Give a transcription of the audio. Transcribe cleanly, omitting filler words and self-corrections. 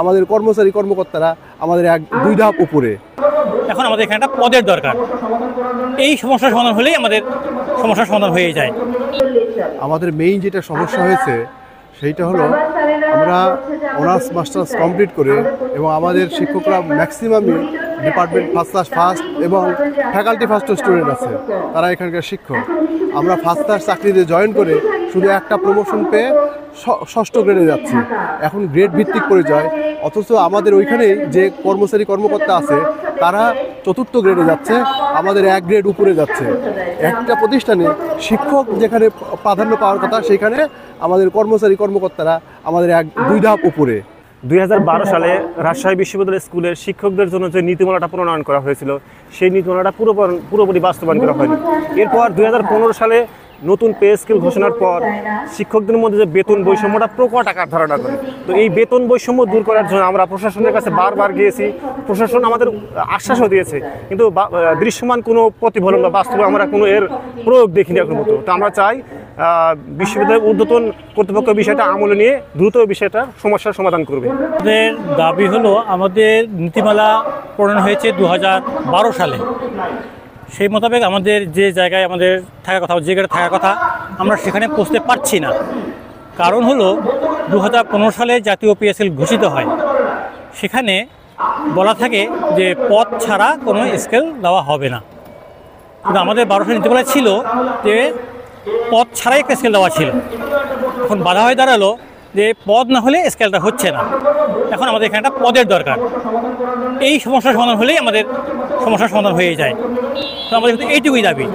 আমাদের কর্মচারী কর্মকর্তারা আমাদের এক দুই ধাপ উপরে। এখন আমাদের এখানে একটা পদের দরকার। এই সমস্যার সমাধান হলেই আমাদের সমস্যার সমাধান হয়ে যায়। আমাদের মেইন যেটা সমস্যা হয়েছে সেইটা হলো আমরা অনার্স মাস্টার্স কমপ্লিট করে এবং আমাদের শিক্ষকরা ম্যাক্সিমামই ডিপার্টমেন্ট ফার্স্ট ক্লাস ফার্স্ট এবং ফ্যাকাল্টি ফার্স্ট স্টুডেন্ট আছে, তারা এখানকার শিক্ষক। আমরা ফার্স্ট ক্লাস চাকরিতে জয়েন করে শুধু একটা প্রমোশন পেয়ে ষষ্ঠ গ্রেডে যাচ্ছি। এখন গ্রেড ভিত্তিক পরিচয়, অথচ আমাদের ওইখানেই যে কর্মচারী কর্মকর্তা আছে তারা চতুর্থ গ্রেডে যাচ্ছে, আমাদের এক গ্রেড উপরে যাচ্ছে। একটা প্রতিষ্ঠানে শিক্ষক যেখানে প্রাধান্য পাওয়ার কথা সেখানে আমাদের কর্মচারী কর্মকর্তারা আমাদের এক দুই ধাপ উপরে। 2012 সালে রাজশাহী বিশ্ববিদ্যালয় স্কুলের শিক্ষকদের জন্য যে নীতিমালাটা প্রণয়ন করা হয়েছিল সেই নীতিমালাটা পুরোপুরি বাস্তবায়ন করা হয়নি। এরপর 2015 সালে নতুন পে স্কেল ঘোষণার পর শিক্ষকদের মধ্যে যে বেতন বৈষম্যটা প্রকট আকার ধারণা করে। তো এই বেতন বৈষম্য দূর করার জন্য আমরা প্রশাসনের কাছে বারবার গিয়েছি, প্রশাসন আমাদের আশ্বাসও দিয়েছে, কিন্তু দৃশ্যমান কোনো প্রতিফলন বা বাস্তবে আমরা কোনো এর প্রয়োগ দেখিনি এখন মতো। তো আমরা চাই বিশ্ববিদ্যালয়ের ঊর্ধ্বতন কর্তৃপক্ষ বিষয়টা আমলে নিয়ে দ্রুত বিষয়টা সমস্যার সমাধান করবে। আমাদের দাবি হলো, আমাদের নীতিমালা প্রণয়ন হয়েছে 2012 সালে। সেই মোতাবেক আমাদের যে জায়গায় আমাদের থাকার কথা, যে জায়গায় থাকার কথা, আমরা সেখানে পৌঁছতে পারছি না। কারণ হলো 2015 সালে জাতীয় পে স্কেল ঘোষিত হয়, সেখানে বলা থাকে যে পদ ছাড়া কোনো স্কেল দেওয়া হবে না। কিন্তু আমাদের 12 সালের নীতিমালা ছিল যে পদ ছাড়াই একটা স্কেল দেওয়া ছিল। এখন বাধা হয়ে দাঁড়ালো যে পদ না হলে স্কেলটা হচ্ছে না। এখন আমাদের এখানে একটা পদের দরকার। এই সমস্যার সমাধান হলেই আমাদের সমস্যার সমাধান হয়ে যায়। তো আমাদের এইটুকুই দাবি।